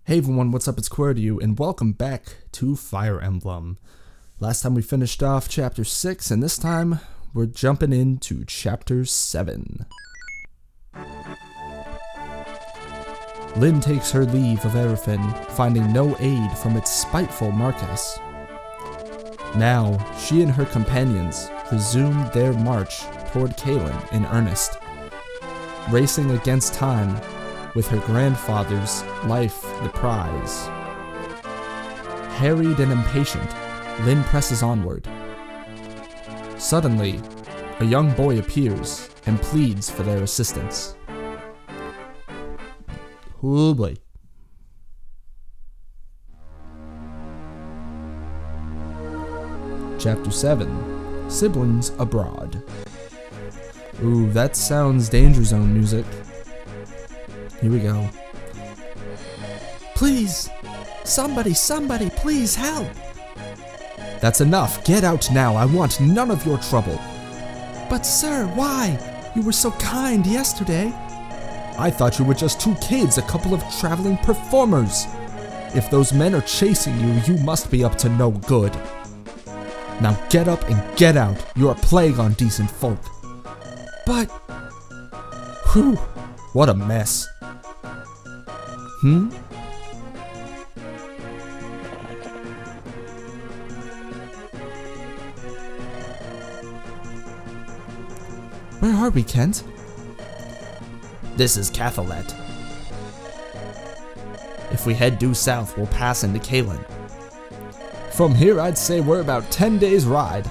Hey everyone, what's up? It's Qwertyu, and welcome back to Fire Emblem. Last time we finished off Chapter 6, and this time we're jumping into Chapter 7. Lyn takes her leave of Erefin, finding no aid from its spiteful Marquess. Now, she and her companions resumed their march toward Kalen in earnest, racing against time with her grandfather's life the prize. Harried and impatient, Lyn presses onward. Suddenly, a young boy appears and pleads for their assistance. Oh boy. Chapter 7, Siblings Abroad. Ooh, that sounds Danger Zone music. Here we go. Please! Somebody, please help! That's enough. Get out now. I want none of your trouble. But sir, why? You were so kind yesterday. I thought you were just two kids, a couple of traveling performers. If those men are chasing you, you must be up to no good. Now get up and get out. You're a plague on decent folk. But... Whew. What a mess. Where are we, Kent? This is Cathalet. If we head due south, we'll pass into Kalen. From here, I'd say we're about 10 days' ride.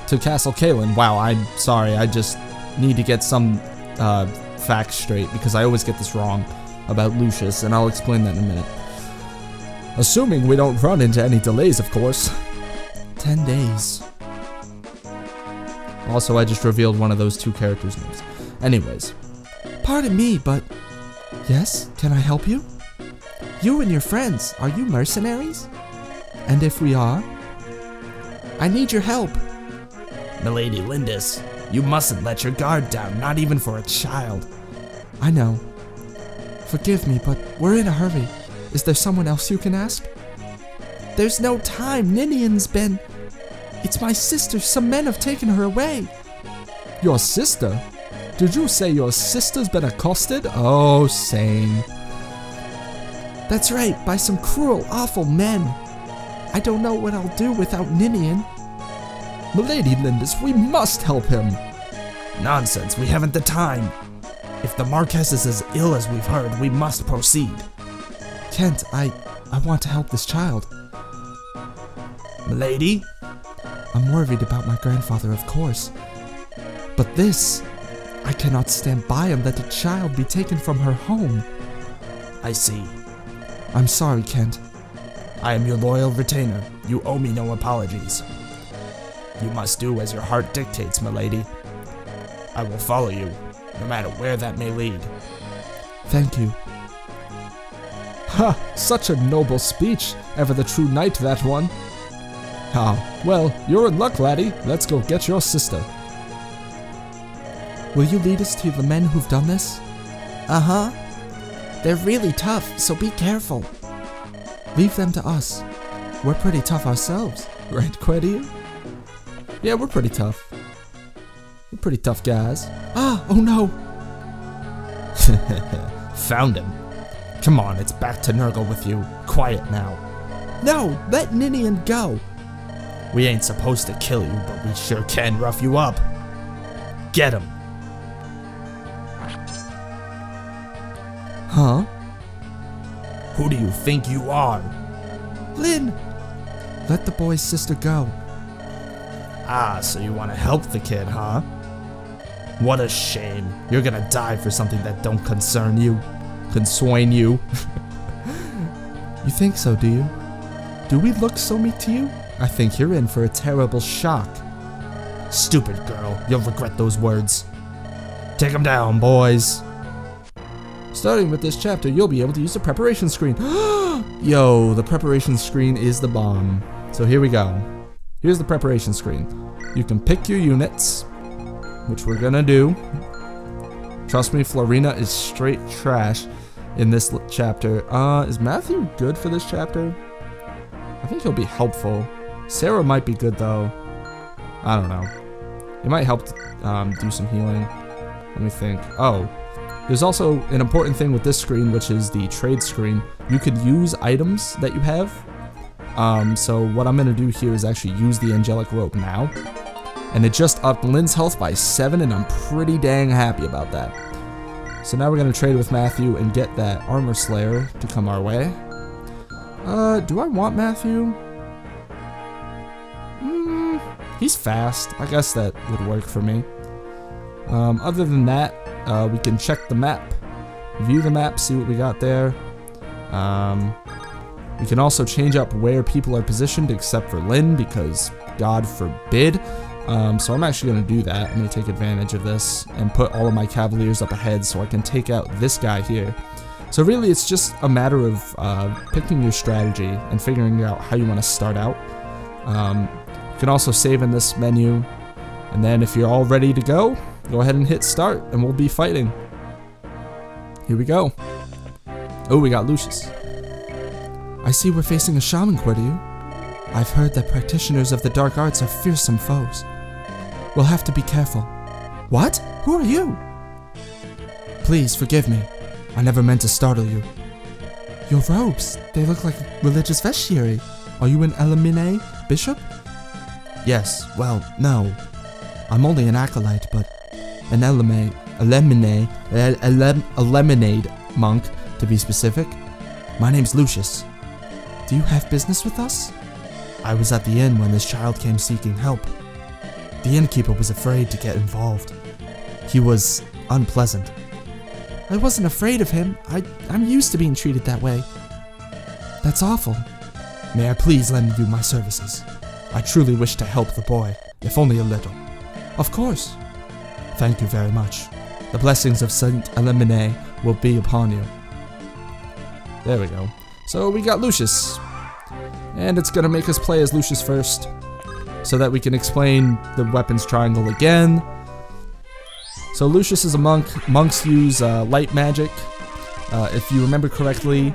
To Castle Kalen. Wow, I'm sorry, I just need to get some facts straight because I always get this wrong about Lucius, and I'll explain that in a minute. Assuming we don't run into any delays, of course. 10 days. Also, I just revealed one of those two characters' names. Anyways. Pardon me, but... Yes, can I help you? You and your friends, are you mercenaries? And if we are, I need your help. Milady Lindis, you mustn't let your guard down, not even for a child. I know. Forgive me, but we're in a hurry. Is there someone else you can ask? There's no time. Ninian's been... It's my sister. Some men have taken her away. Your sister? Did you say your sister's been accosted? Oh, same. That's right, by some cruel, awful men. I don't know what I'll do without Ninian. Milady Lindis, we must help him. Nonsense, we haven't the time. If the Marquess is as ill as we've heard, we must proceed. Kent, I want to help this child. Milady? I'm worried about my grandfather, of course. But this, I cannot stand by and let a child be taken from her home. I see. I'm sorry, Kent. I am your loyal retainer. You owe me no apologies. You must do as your heart dictates, milady. I will follow you, no matter where that may lead. Thank you. Ha! Such a noble speech. Ever the true knight, that one. Ah, well, you're in luck, laddie. Let's go get your sister. Will you lead us to the men who've done this? Uh-huh. They're really tough, so be careful. Leave them to us. We're pretty tough ourselves, right, Qwertyu? Yeah, we're pretty tough. We're pretty tough guys. Ah, oh no! Found him. Come on, it's back to Nurgle with you. Quiet now. No, let Ninian go. We ain't supposed to kill you, but we sure can rough you up. Get him. Huh? Who do you think you are? Lyn! Let the boy's sister go. Ah, so you want to help the kid, huh? What a shame. You're gonna die for something that don't concern you. Concern you. You think so, do you? Do we look so meek to you? I think you're in for a terrible shock. Stupid girl. You'll regret those words. Take him down, boys. Starting with this chapter, you'll be able to use the preparation screen. Yo, the preparation screen is the bomb. So here we go. Here's the preparation screen. You can pick your units, which we're gonna do. Trust me, Florina is straight trash in this chapter. Is Matthew good for this chapter? I think he'll be helpful. Sarah might be good though. I don't know. It might help do some healing. Let me think. Oh, there's also an important thing with this screen, which is the trade screen. You could use items that you have. So what I'm gonna do here is actually use the angelic rope now. And it just upped Lynn's health by 7, and I'm pretty dang happy about that. So now we're gonna trade with Matthew and get that armor slayer to come our way. Do I want Matthew? He's fast. I guess that would work for me. Other than that, we can check the map, view the map, see what we got there. We can also change up where people are positioned except for Lynn, because God forbid. So I'm actually going to do that. I'm going to take advantage of this and put all of my cavaliers up ahead so I can take out this guy here. So really it's just a matter of picking your strategy and figuring out how you want to start out. You can also save in this menu, and then if you're all ready to go ahead and hit start and we'll be fighting. Here we go. Oh, we got Lucius. I see we're facing a shaman, Qwertyu. I've heard that practitioners of the dark arts are fearsome foes. We'll have to be careful. What? Who are you? Please forgive me. I never meant to startle you. Your robes, they look like religious vestiary. Are you an Elimine bishop? Yes, well, no. I'm only an acolyte, but an a lemonade monk, to be specific. My name's Lucius. Do you have business with us? I was at the inn when this child came seeking help. The innkeeper was afraid to get involved. He was unpleasant. I wasn't afraid of him. I'm used to being treated that way. That's awful. May I please lend you my services? I truly wish to help the boy, if only a little. Of course. Thank you very much. The blessings of Saint Elimine will be upon you. There we go. So we got Lucius. And it's gonna make us play as Lucius first, so that we can explain the weapons triangle again. So Lucius is a monk. Monks use light magic. If you remember correctly,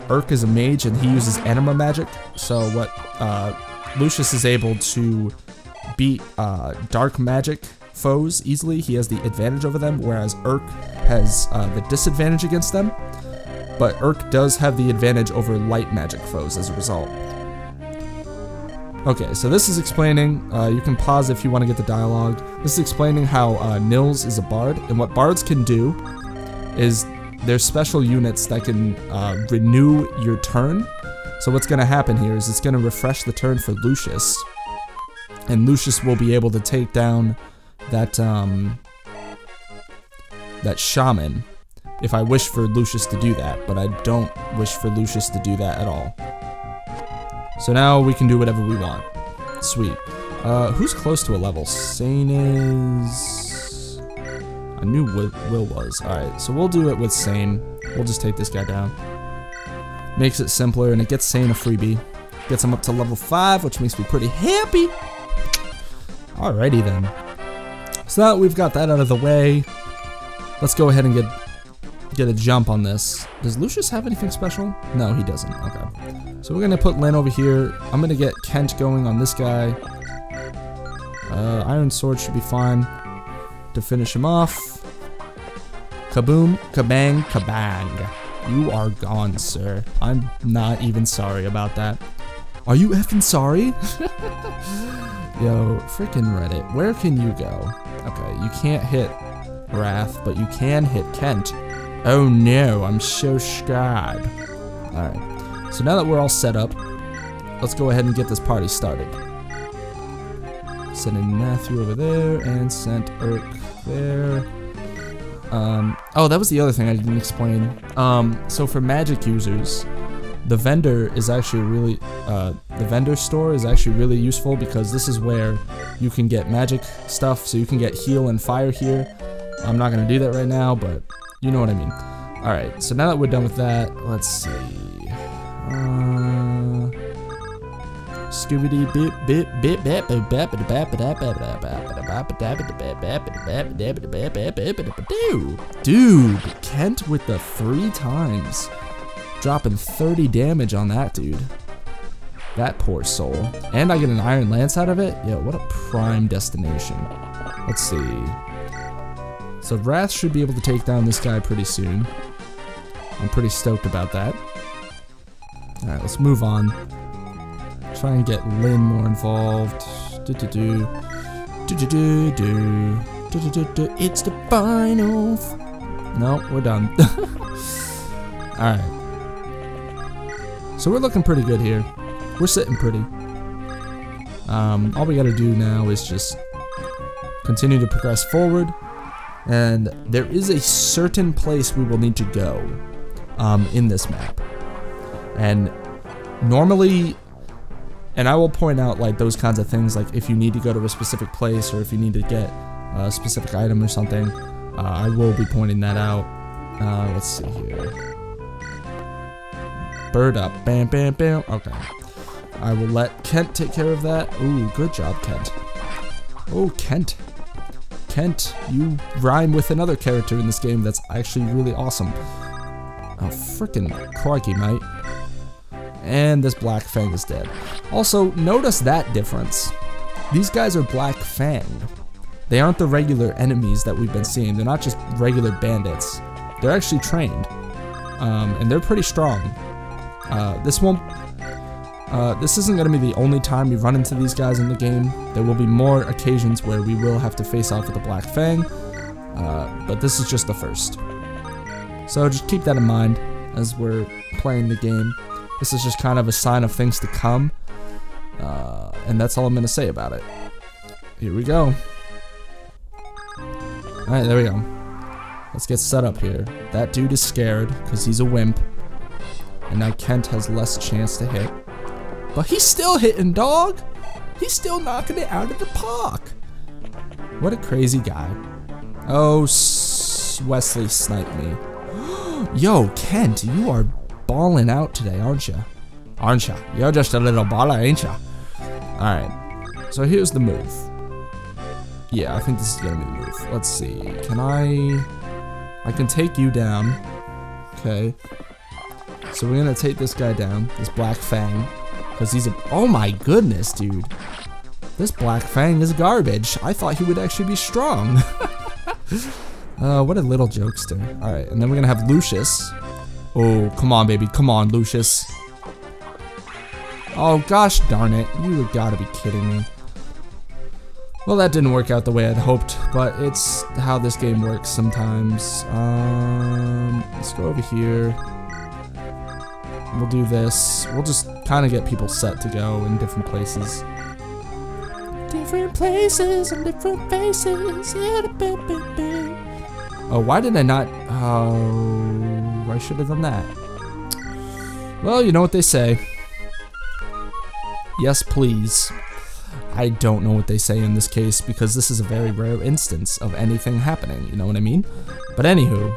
Urk is a mage and he uses anima magic. So what Lucius is able to beat dark magic foes easily. He has the advantage over them, whereas Urk has the disadvantage against them. But Urk does have the advantage over light magic foes as a result. Okay, so this is explaining, you can pause if you want to get the dialogue. This is explaining how Nils is a bard, and what bards can do is there's special units that can renew your turn. So what's going to happen here is it's going to refresh the turn for Lucius, and Lucius will be able to take down that that shaman if I wish for Lucius to do that, but I don't wish for Lucius to do that at all. So now we can do whatever we want. Sweet. Who's close to a level? Sane is... I knew Will was. Alright, so we'll do it with Sane. We'll just take this guy down. Makes it simpler, and it gets Sane a freebie. Gets him up to level 5, which makes me pretty happy. Alrighty then. So now that we've got that out of the way, let's go ahead and get a jump on this. Does Lucius have anything special? No, he doesn't. Okay. So we're gonna put Lynn over here. I'm gonna get Kent going on this guy. Iron Sword should be fine to finish him off. Kaboom, kabang, kabang. You are gone, sir. I'm not even sorry about that. Are you effing sorry? Yo, freaking Reddit. Where can you go? Okay, you can't hit Wrath, but you can hit Kent. Oh no, I'm so scared. Alright, so now that we're all set up, let's go ahead and get this party started. Sending Matthew over there, and sent Urk there. Oh, that was the other thing I didn't explain. So for magic users, the vendor is actually really, the vendor store is actually really useful, because this is where you can get magic stuff, so you can get heal and fire here. I'm not gonna do that right now, but you know what I mean. Alright, so now that we're done with that, let's see. Scooby bip bip bip bip bip bip Dude, Kent with the 3 times. Dropping 30 damage on that dude. That poor soul. And I get an Iron Lance out of it? Yeah, what a prime destination. Let's see. So Wrath should be able to take down this guy pretty soon. I'm pretty stoked about that. Alright, let's move on. Try and get Lynn more involved. It's the final. No, we're done. Alright. So we're looking pretty good here. We're sitting pretty. All we gotta do now is just continue to progress forward. And there is a certain place we will need to go in this map. And normally, and I will point out like those kinds of things, like if you need to go to a specific place or if you need to get a specific item or something, I will be pointing that out. Let's see here. Bird up, bam, bam, bam. Okay. I will let Kent take care of that. Ooh, good job, Kent. Oh, Kent. Kent, you rhyme with another character in this game that's actually really awesome. Oh, frickin' crikey, mate. And this Black Fang is dead. Also, notice that difference. These guys are Black Fanged. They aren't the regular enemies that we've been seeing. They're not just regular bandits. They're actually trained. And they're pretty strong. This isn't going to be the only time we run into these guys in the game. There will be more occasions where we will have to face off with the Black Fang. But this is just the first. So just keep that in mind as we're playing the game. This is just kind of a sign of things to come. And that's all I'm going to say about it. Here we go. Alright, there we go. Let's get set up here. That dude is scared because he's a wimp. And now Kent has less chance to hit. But he's still hitting, dog! He's still knocking it out of the park! What a crazy guy. Oh, Wesley sniped me. Yo, Kent, you are balling out today, aren't you? Aren't you? You're just a little baller, ain't you? Alright, so here's the move. Yeah, I think this is gonna be the move. Let's see. Can I can take you down. Okay. So we're gonna take this guy down, this Black Fang. Because he's a... Oh my goodness, dude. This Black Fang is garbage. I thought he would actually be strong. What a little jokester. Alright, and then we're gonna have Lucius. Oh, come on, baby. Come on, Lucius. Oh, gosh darn it. You gotta be kidding me. Well, that didn't work out the way I'd hoped, but it's how this game works sometimes. Let's go over here. We'll do this. We'll just kind of get people set to go in different places. Different places and different faces. Oh, why did I not? Oh, I should have done that. Well, you know what they say. Yes, please. I don't know what they say in this case because this is a very rare instance of anything happening, you know what I mean? But anywho,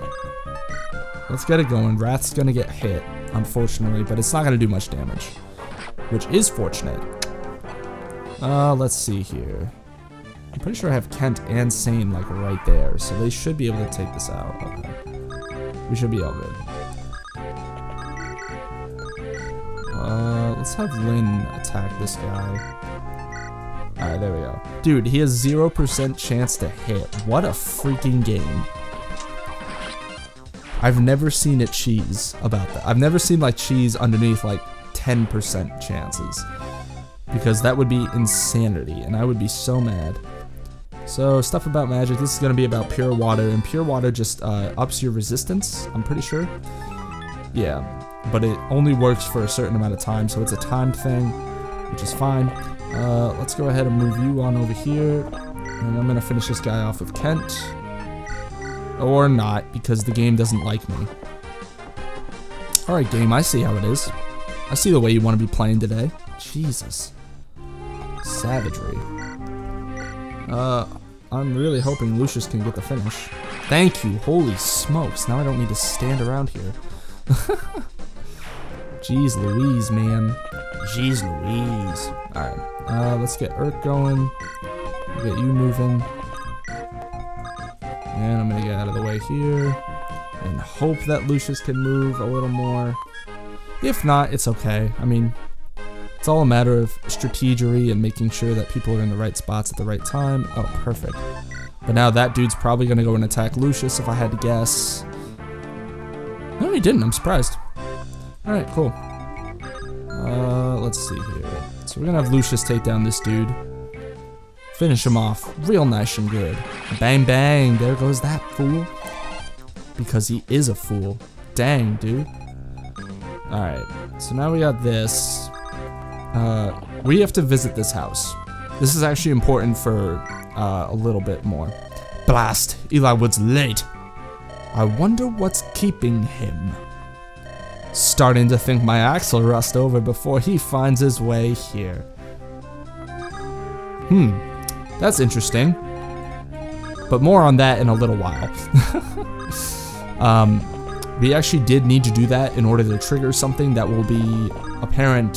let's get it going. Wrath's gonna get hit, unfortunately, but it's not gonna do much damage, which is fortunate. Let's see here. I'm pretty sure I have Kent and Sane like right there, so they should be able to take this out. Okay. We should be all good. Let's have Lynn attack this guy. Alright, there we go. Dude, he has 0% chance to hit. What a freaking game. I've never seen it cheese about that. I've never seen like cheese underneath like 10% chances. Because that would be insanity, and I would be so mad. So, stuff about magic. This is going to be about pure water, and pure water just ups your resistance, I'm pretty sure. Yeah, but it only works for a certain amount of time, so it's a timed thing, which is fine. Let's go ahead and move you on over here, and I'm going to finish this guy off with Kent. Or not, because the game doesn't like me. Alright, game, I see how it is. I see the way you want to be playing today. Jesus. Savagery. I'm really hoping Lucius can get the finish. Thank you, holy smokes. Now I don't need to stand around here. Jeez Louise, man. Jeez Louise. Alright, let's get Urk going. We'll get you moving. And I'm gonna get out of the way here. And hope that Lucius can move a little more. If not, it's okay. I mean, it's all a matter of strategery and making sure that people are in the right spots at the right time. Oh, perfect. But now that dude's probably gonna go and attack Lucius if I had to guess. No, he didn't. I'm surprised. Alright, cool. Let's see here. So we're gonna have Lucius take down this dude. Finish him off real nice and good. Bang, bang. There goes that fool. Because he is a fool. Dang, dude. Alright, so now we got this. We have to visit this house. This is actually important for a little bit more. Blast, Eli Wood's late. I wonder what's keeping him. Starting to think my axe will rust over before he finds his way here. That's interesting. But more on that in a little while. We actually did need to do that in order to trigger something that will be apparent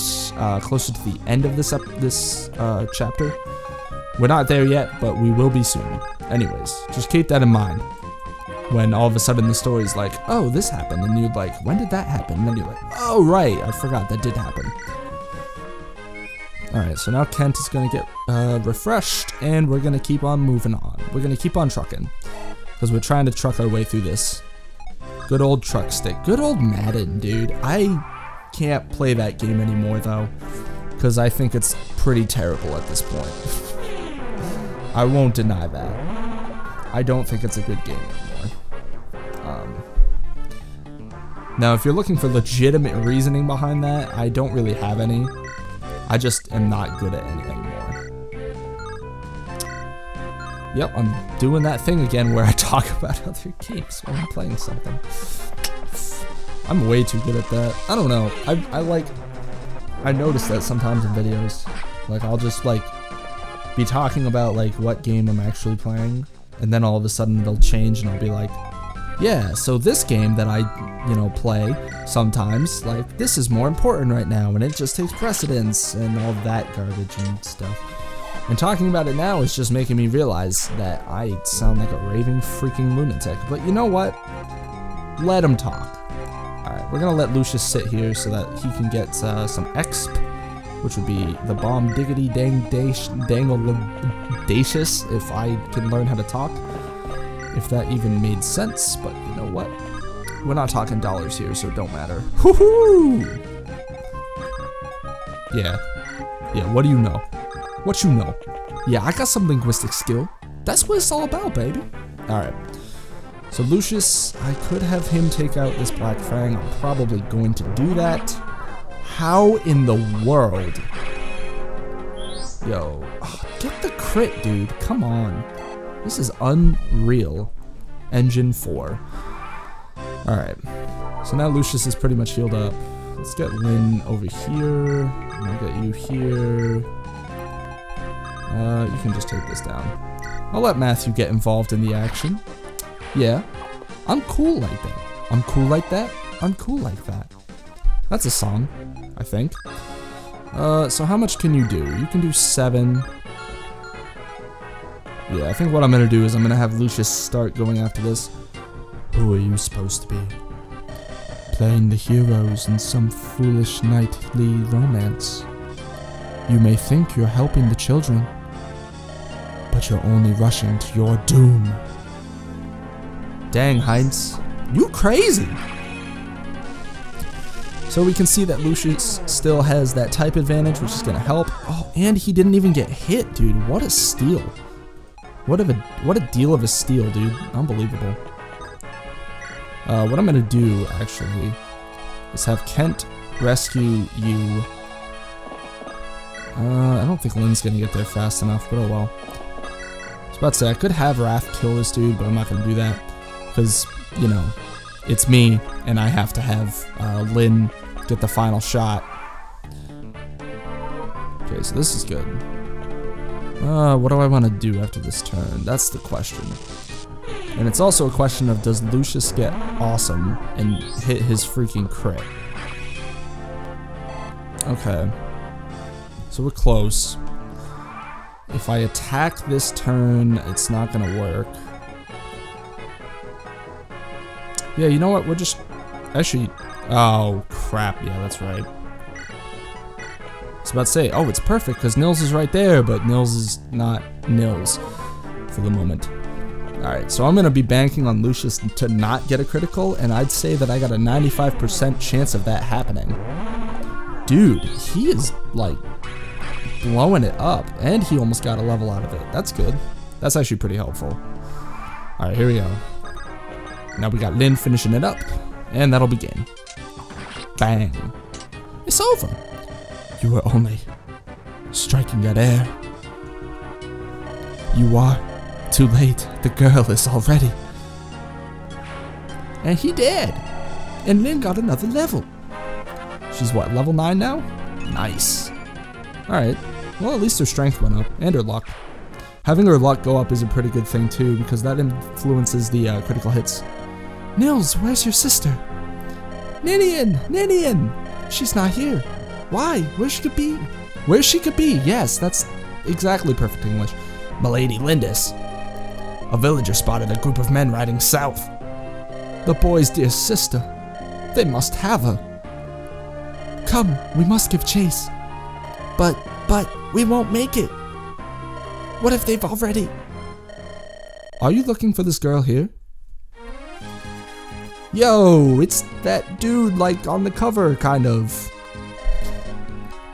closer to the end of this chapter. We're not there yet, but we will be soon. Anyways, just keep that in mind. When all of a sudden the story's like, oh, this happened, and you're like, when did that happen? And then you're like, oh, right, I forgot that did happen. Alright, so now Kent is gonna get refreshed, and we're gonna keep on moving on. We're gonna keep on trucking, because we're trying to truck our way through this. Good old truck stick. Good old Madden, dude. I can't play that game anymore, though, because I think it's pretty terrible at this point. I won't deny that. I don't think it's a good game anymore. Now, if you're looking for legitimate reasoning behind that, I don't really have any. I just am not good at any anymore. Yep, I'm doing that thing again where I talk about other games while I'm playing something. I'm way too good at that. I don't know. I notice that sometimes in videos. Like, I'll just, like, be talking about, like, what game I'm actually playing, and then all of a sudden it'll change and I'll be like, yeah, so this game that I, you know, play sometimes, like, this is more important right now, and it just takes precedence, and all that garbage and stuff. And talking about it now is just making me realize that I sound like a raving freaking lunatic. But you know what? Let him talk. Alright, we're gonna let Lucius sit here so that he can get some exp, which would be the bomb diggity dang dangle-dacious, if I can learn how to talk. If that even made sense, but you know what? We're not talking dollars here, so it don't matter. Woohoo! Yeah. Yeah, what do you know? What you know? Yeah, I got some linguistic skill. That's what it's all about, baby. Alright. So Lucius, I could have him take out this Black Fang. I'm probably going to do that. How in the world? Yo, get the crit, dude. Come on. This is unreal. Engine 4. Alright. So now Lucius is pretty much healed up. Let's get Lynn over here. And I'll get you here. You can just take this down. I'll let Matthew get involved in the action. Yeah. I'm cool like that. I'm cool like that. I'm cool like that. That's a song, I think. So how much can you do? You can do 7. Yeah, I think what I'm gonna do is I'm gonna have Lucius start going after this. Who are you supposed to be? Playing the heroes in some foolish knightly romance. You may think you're helping the children, but you're only rushing to your doom. Dang, Heinz, you crazy! So we can see that Lucius still has that type advantage, which is gonna help. Oh, and he didn't even get hit, dude. What a steal. What a deal of a steal, dude. Unbelievable. What I'm gonna do, actually, is have Kent rescue you. I don't think Lynn's gonna get there fast enough, but oh well. I was about to say, I could have Wrath kill this dude, but I'm not gonna do that. Because, you know, it's me, and I have to have Lynn get the final shot. Okay, so this is good. What do I want to do after this turn? That's the question. And it's also a question of, does Lucius get awesome and hit his freaking crit? Okay. So we're close. If I attack this turn, it's not gonna work. Yeah, you know what? We're just... Actually... Oh, crap. Yeah, that's right. I was about to say, oh, it's perfect, because Nils is right there, but Nils is not Nils for the moment. Alright, so I'm going to be banking on Lucius to not get a critical, and I'd say that I got a 95% chance of that happening. Dude, he is, like, blowing it up, and he almost got a level out of it. That's good. That's actually pretty helpful. Alright, here we go. Now we got Lyn finishing it up, and that'll be game. Bang. It's over. You were only striking at air. You are too late. The girl is already. And he did. And Lyn got another level. She's what, level 9 now? Nice. Alright. Well, at least her strength went up, and her luck. Having her luck go up is a pretty good thing too, because that influences the critical hits. Nils, where's your sister? Ninian! Ninian! She's not here. Why? Where she could be? Where she could be, yes, that's exactly perfect English. Milady Lindis. A villager spotted a group of men riding south. The boy's dear sister. They must have her. Come, we must give chase. But we won't make it. What if they've already... Are you looking for this girl here? Yo, it's that dude, like, on the cover, kind of.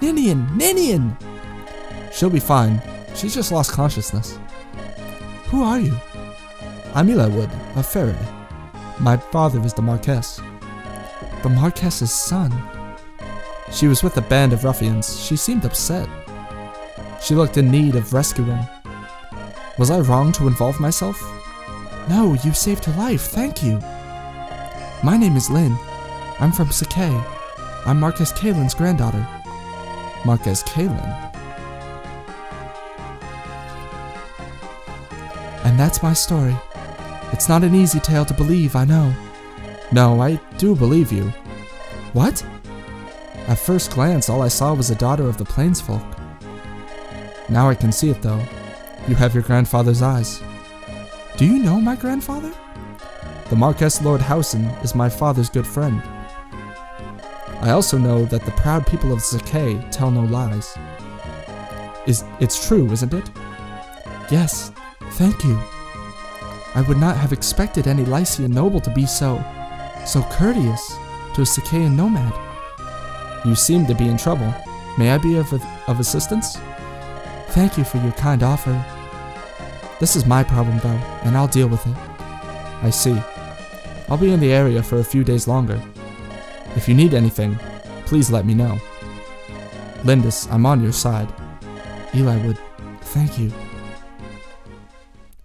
Ninian! Ninian! She'll be fine. She's just lost consciousness. Who are you? I'm Eliwood, of Ferry. My father is the Marquess. The Marquess's son? She was with a band of ruffians. She seemed upset. She looked in need of rescuing. Was I wrong to involve myself? No, you saved her life, thank you. My name is Lyn. I'm from Sakai. I'm Marquess Kalen's granddaughter. Marquess Kalen? And that's my story. It's not an easy tale to believe, I know. No, I do believe you. What? At first glance, all I saw was a daughter of the Plainsfolk. Now I can see it, though. You have your grandfather's eyes. Do you know my grandfather? The Marquess Lord Housen is my father's good friend. I also know that the proud people of Sakai tell no lies. It's true, isn't it? Yes, thank you. I would not have expected any Lycian noble to be so courteous to a Sakaean nomad. You seem to be in trouble. May I be of assistance? Thank you for your kind offer. This is my problem though, and I'll deal with it. I see. I'll be in the area for a few days longer. If you need anything, please let me know. Lindis, I'm on your side. Eliwood, thank you.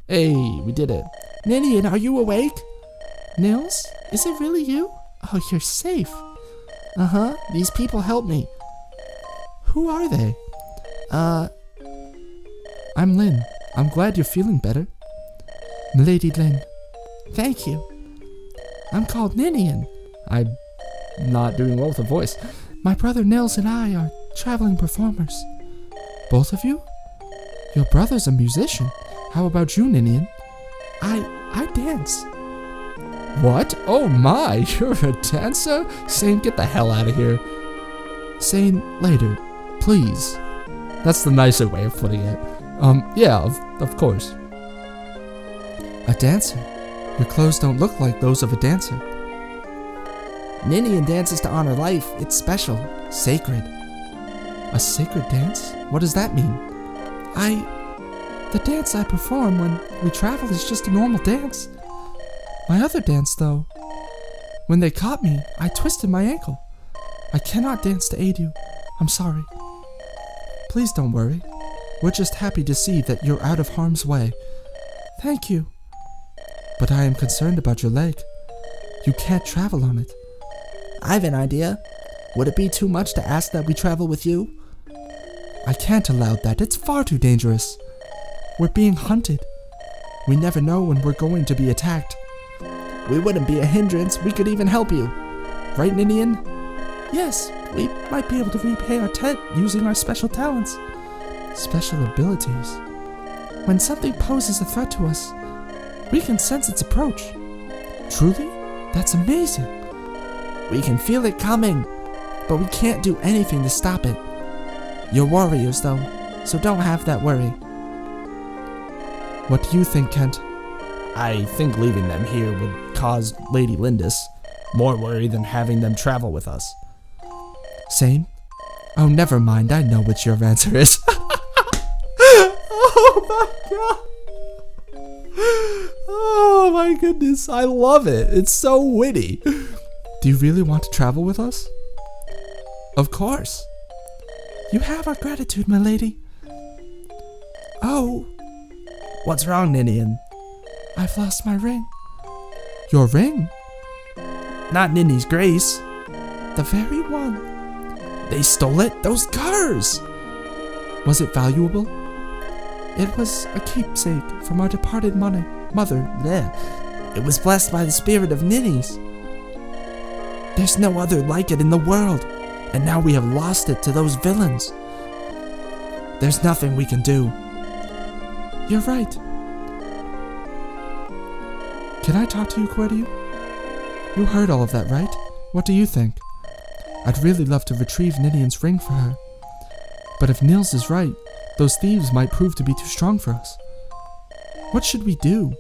Hey, we did it. Ninian, are you awake? Nils, is it really you? Oh, you're safe. Uh-huh, these people helped me. Who are they? I'm Lyn. I'm glad you're feeling better. Milady Lyn. Thank you. I'm called Ninian. I'm not doing well with the voice. My brother Nils and I are traveling performers. Both of you? Your brother's a musician. How about you, Ninian? I dance. What? Oh my, you're a dancer? Sane, get the hell out of here. Sane, later, please. That's the nicer way of putting it. Yeah, of course. A dancer? Your clothes don't look like those of a dancer. Ninian dances to honor life. It's special. Sacred. A sacred dance? What does that mean? The dance I perform when we travel is just a normal dance. My other dance, though. When they caught me, I twisted my ankle. I cannot dance to aid you. I'm sorry. Please don't worry. We're just happy to see that you're out of harm's way. Thank you. But I am concerned about your leg. You can't travel on it. I've an idea. Would it be too much to ask that we travel with you? I can't allow that. It's far too dangerous. We're being hunted. We never know when we're going to be attacked. We wouldn't be a hindrance. We could even help you. Right, Ninian? Yes, we might be able to repay our debt using our special talents. Special abilities? When something poses a threat to us, we can sense its approach. Truly? That's amazing. We can feel it coming, but we can't do anything to stop it. You're warriors, though, so don't have that worry. What do you think, Kent? I think leaving them here would cause Lady Lindis more worry than having them travel with us. Same? Oh, never mind. I know what your answer is. Oh my god. Oh my goodness. I love it. It's so witty. Do you really want to travel with us? Of course. You have our gratitude, my lady. Oh. What's wrong, Ninian? I've lost my ring. Your ring? Not Ninny's Grace. The very one. They stole it? Those curs! Was it valuable? It was a keepsake from our departed mother. Bleh. It was blessed by the spirit of Ninnies. There's no other like it in the world, and now we have lost it to those villains. There's nothing we can do. You're right. Can I talk to you, Qwertyu? You heard all of that, right? What do you think? I'd really love to retrieve Ninian's ring for her. But if Nils is right, those thieves might prove to be too strong for us. What should we do?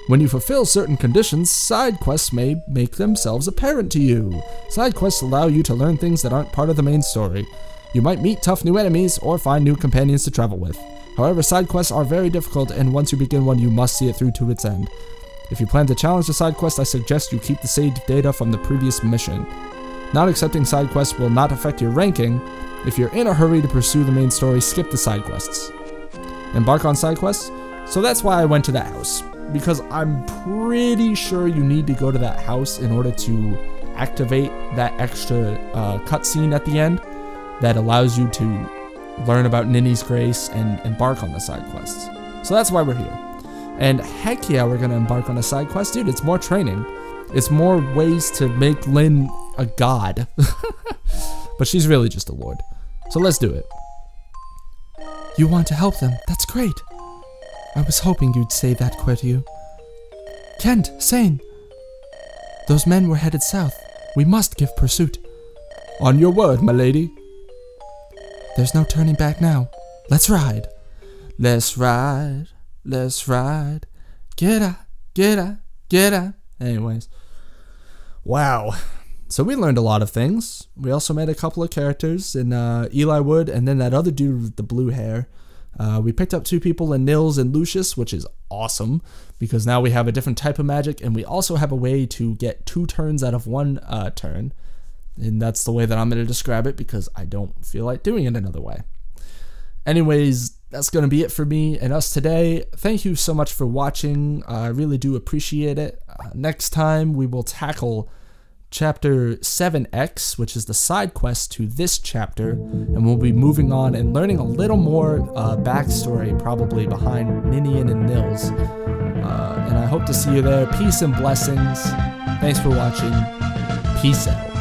When you fulfill certain conditions, side quests may make themselves apparent to you. Side quests allow you to learn things that aren't part of the main story. You might meet tough new enemies or find new companions to travel with. However, side quests are very difficult, and once you begin one, you must see it through to its end. If you plan to challenge the side quest, I suggest you keep the saved data from the previous mission. Not accepting side quests will not affect your ranking. If you're in a hurry to pursue the main story, skip the side quests. Embark on side quests? So that's why I went to that house, because I'm pretty sure you need to go to that house in order to activate that extra cutscene at the end that allows you to learn about Ninny's Grace and embark on the side quests. So that's why we're here. And heck yeah, we're gonna embark on a side quest. Dude, it's more training. It's more ways to make Lynn a god. But she's really just a lord. So let's do it. You want to help them? That's great. I was hoping you'd say that, Qwertyu. Kent, Sane. Those men were headed south. We must give pursuit. On your word, my lady. There's no turning back now. Let's ride. Let's ride. Let's ride. Get out, get out, get out. Anyways. Wow. So we learned a lot of things. We also met a couple of characters in Eli Wood and then that other dude with the blue hair. We picked up 2 people in Nils and Lucius, which is awesome because now we have a different type of magic, and we also have a way to get 2 turns out of 1 turn. And that's the way that I'm going to describe it because I don't feel like doing it another way. Anyways, that's going to be it for me and us today. Thank you so much for watching. I really do appreciate it. Next time we will tackle Chapter 7X, which is the side quest to this chapter, and we'll be moving on and learning a little more backstory probably behind Ninian and Nils. And I hope to see you there. Peace and blessings. Thanks for watching. Peace out.